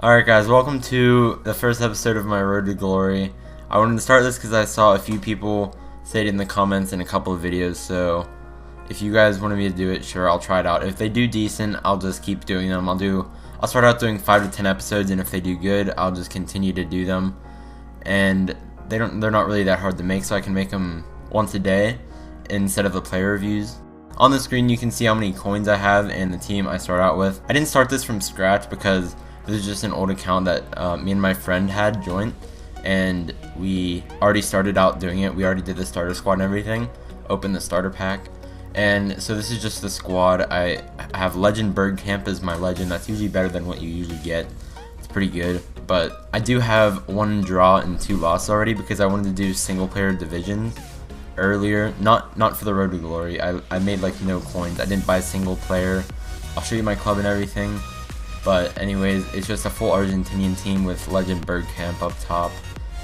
Alright guys, welcome to the first episode of my Road to Glory. I wanted to start this because I saw a few people say it in the comments in a couple of videos, so if you guys wanted me to do it, sure, I'll try it out. If they do decent, I'll just keep doing them. I'll start out doing 5 to 10 episodes, and if they do good, I'll just continue to do them. And they're not really that hard to make, so I can make them once a day instead of the player reviews. On the screen you can see how many coins I have and the team I start out with. I didn't start this from scratch because this is just an old account that me and my friend had joined, and we already started out doing it. We already did the starter squad and everything, opened the starter pack, and so this is just the squad. I have Legend BERGKAMP as my legend. That's usually better than what you usually get. It's pretty good, but I do have 1 draw and 2 losses already because I wanted to do single player divisions earlier, not for the Road to Glory. I made like no coins. I didn't buy a single player. I'll show you my club and everything. But anyways, it's just a full Argentinian team with Legend BERGKAMP up top.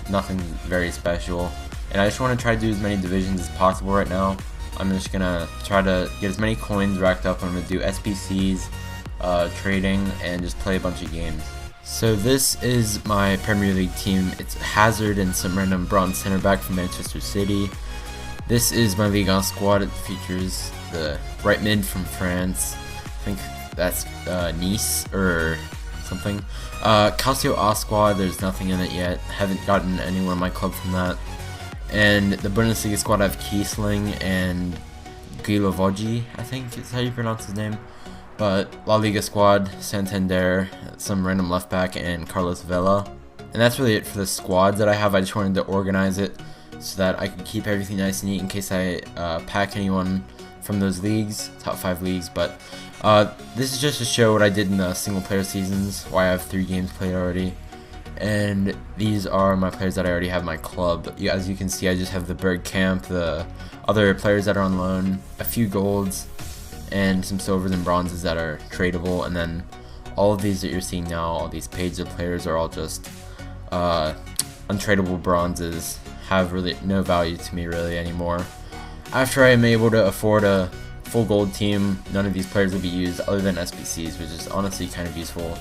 Nothing very special. And I just want to try to do as many divisions as possible right now. I'm just going to try to get as many coins racked up. I'm going to do SPCs, trading, and just play a bunch of games. So this is my Premier League team. It's Hazard and some random bronze center back from Manchester City. This is my Ligue 1 squad. It features the right mid from France. I think that's Nice or something. Calcio A squad, there's nothing in it yet. Haven't gotten anyone in my club from that. And the Bundesliga squad, I have Kiesling and Guilovogi, I think is how you pronounce his name. But La Liga squad, Santander, some random left back, and Carlos Vela. And that's really it for the squads that I have. I just wanted to organize it so that I could keep everything nice and neat in case I pack anyone from those leagues, top 5 leagues. But this is just to show what I did in the single player seasons, why I have 3 games played already. And these are my players that I already have in my club. As you can see, I just have the BERGKAMP, the other players that are on loan, a few golds, and some silvers and bronzes that are tradable. And then all of these that you're seeing now, all these pages of players are all just untradeable bronzes, have really no value to me really anymore. After I am able to afford a full gold team, none of these players will be used other than SBCs, which is honestly kind of useful.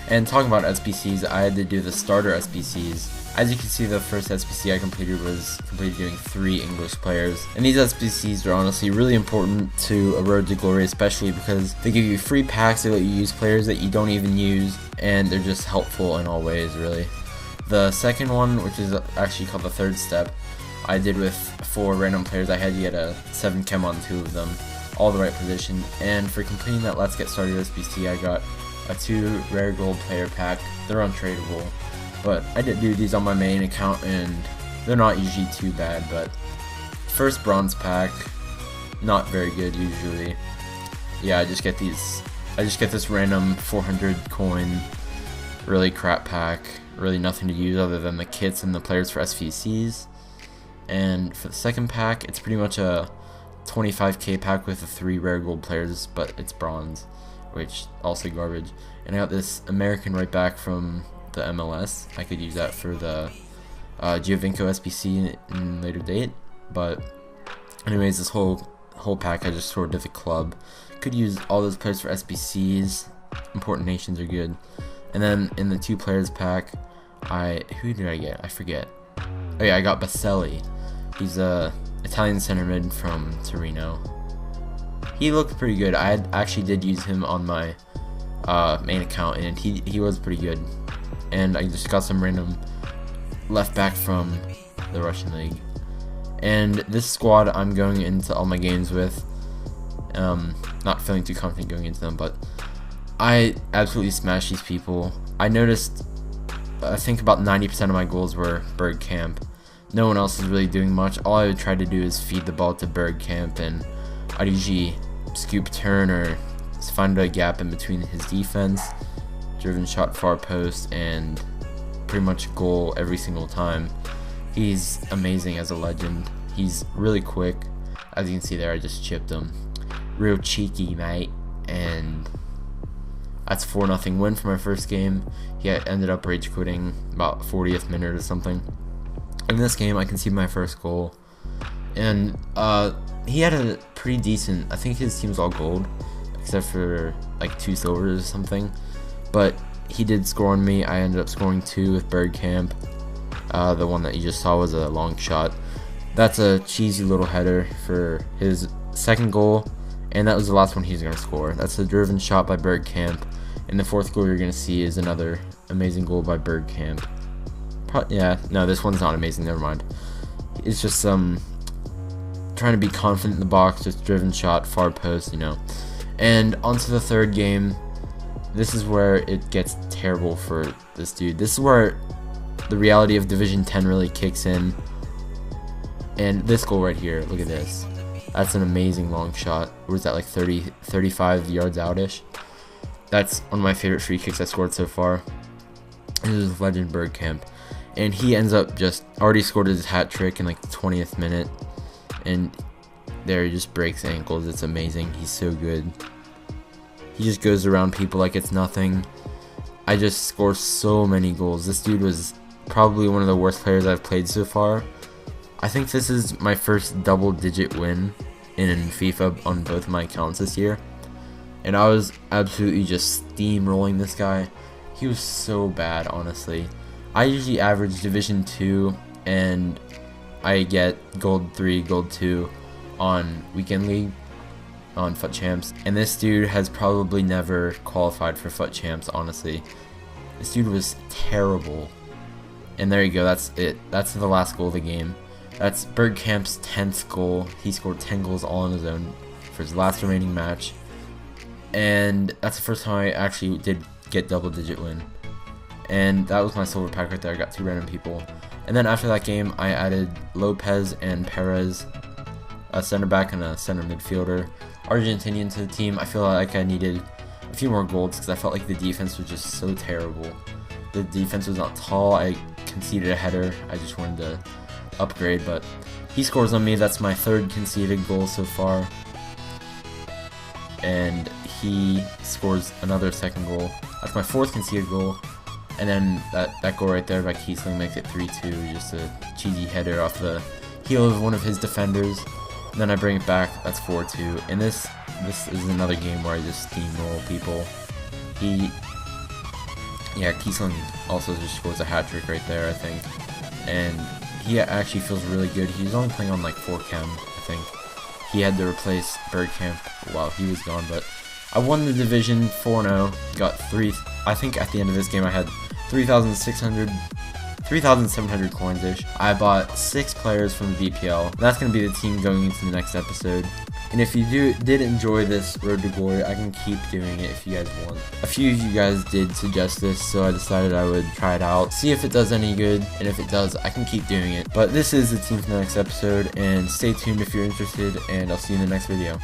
And talking about SBCs, I had to do the starter SBCs. As you can see, the first SBC I completed was doing 3 English players, and these SBCs are honestly really important to a Road to Glory, especially because they give you free packs, they let you use players that you don't even use, and they're just helpful in all ways really. The second one, which is actually called the third step, I did with 4 random players. I had to get a 7 chem on 2 of them, all the right position. And for completing that Let's Get Started SBC, I got a 2 rare gold player pack. They're untradeable, but I did do these on my main account, and they're not usually too bad. But first bronze pack, not very good usually. Yeah, I just get this random 400 coin, really crap pack. Really nothing to use other than the kits and the players for SVCs. And for the second pack, it's pretty much a 25k pack with the 3 rare gold players, but it's bronze, which also garbage. And I got this American right back from the MLS. I could use that for the Giovinco SBC in later date. But anyways, this whole pack I just sorted to the club. Could use all those players for SBCs. Important nations are good. And then in the 2 players pack, who did I get? I forget. Oh yeah, I got Baselli. He's a Italian center mid from Torino. He looked pretty good. I actually did use him on my main account, and he was pretty good. And I just got some random left back from the Russian league. And this squad I'm going into all my games with. Not feeling too confident going into them, but I absolutely smashed these people. I noticed, I think about 90% of my goals were BERGKAMP. No one else is really doing much. All I would try to do is feed the ball to BERGKAMP, and I'd usually scoop turn or find a gap in between his defense, driven shot far post, and pretty much goal every single time. He's amazing as a legend. He's really quick. As you can see there, I just chipped him. Real cheeky, mate. And that's 4-0 win for my first game. He ended up rage quitting about 40th minute or something. In this game, I conceded my first goal, and he had a pretty decent. I think his team's all gold, except for like 2 silvers or something. But he did score on me. I ended up scoring 2 with BERGKAMP. The one that you just saw was a long shot. That's a cheesy little header for his second goal, and that was the last one he's going to score. That's a driven shot by BERGKAMP, and the fourth goal you're going to see is another amazing goal by BERGKAMP. Yeah, no, this one's not amazing, never mind. It's just trying to be confident in the box, just driven shot, far post, you know. And onto the third game. This is where it gets terrible for this dude. This is where the reality of Division 10 really kicks in. And this goal right here, look at this. That's an amazing long shot. Where's that, like 35 yards out-ish? That's one of my favorite free kicks I scored so far. This is legend BERGKAMP. And he ends up just already scored his hat trick in like the 20th minute. And there he just breaks ankles. It's amazing. He's so good. He just goes around people like it's nothing. I just score so many goals. This dude was probably one of the worst players I've played so far. I think this is my first double-digit win in FIFA on both my accounts this year. And I was absolutely just steamrolling this guy. He was so bad, honestly. I usually average Division 2 and I get Gold 3, Gold 2 on Weekend League, on FUT Champs. And this dude has probably never qualified for FUT Champs, honestly. This dude was terrible. And there you go, that's it. That's the last goal of the game. That's BERGKAMP's 10th goal. He scored 10 goals all on his own for his last remaining match. And that's the first time I actually did get double-digit win. And that was my silver pack right there. I got 2 random people. And then after that game, I added Lopez and Perez, a center back and a center midfielder, Argentinian, to the team. I feel like I needed a few more goals because I felt like the defense was just so terrible. The defense was not tall. I conceded a header. I just wanted to upgrade, but he scores on me. That's my 3rd conceded goal so far. And he scores another 2nd goal. That's my 4th conceded goal. And then that goal right there by Kiesling makes it 3-2. Just a cheesy header off the heel of one of his defenders. And then I bring it back. That's 4-2. And this is another game where I just steamroll people. Kiesling also just scores a hat trick right there, I think. And he actually feels really good. He's only playing on like 4 chem, I think. He had to replace BERGKAMP while he was gone, but I won the division 4-0. Got 3. I think at the end of this game I had 3,700 coins-ish. I bought 6 players from the BPL. That's going to be the team going into the next episode. And if you did enjoy this Road to Glory, I can keep doing it if you guys want. A few of you guys did suggest this, so I decided I would try it out, see if it does any good, and if it does, I can keep doing it. But this is the team for the next episode, and stay tuned if you're interested, and I'll see you in the next video.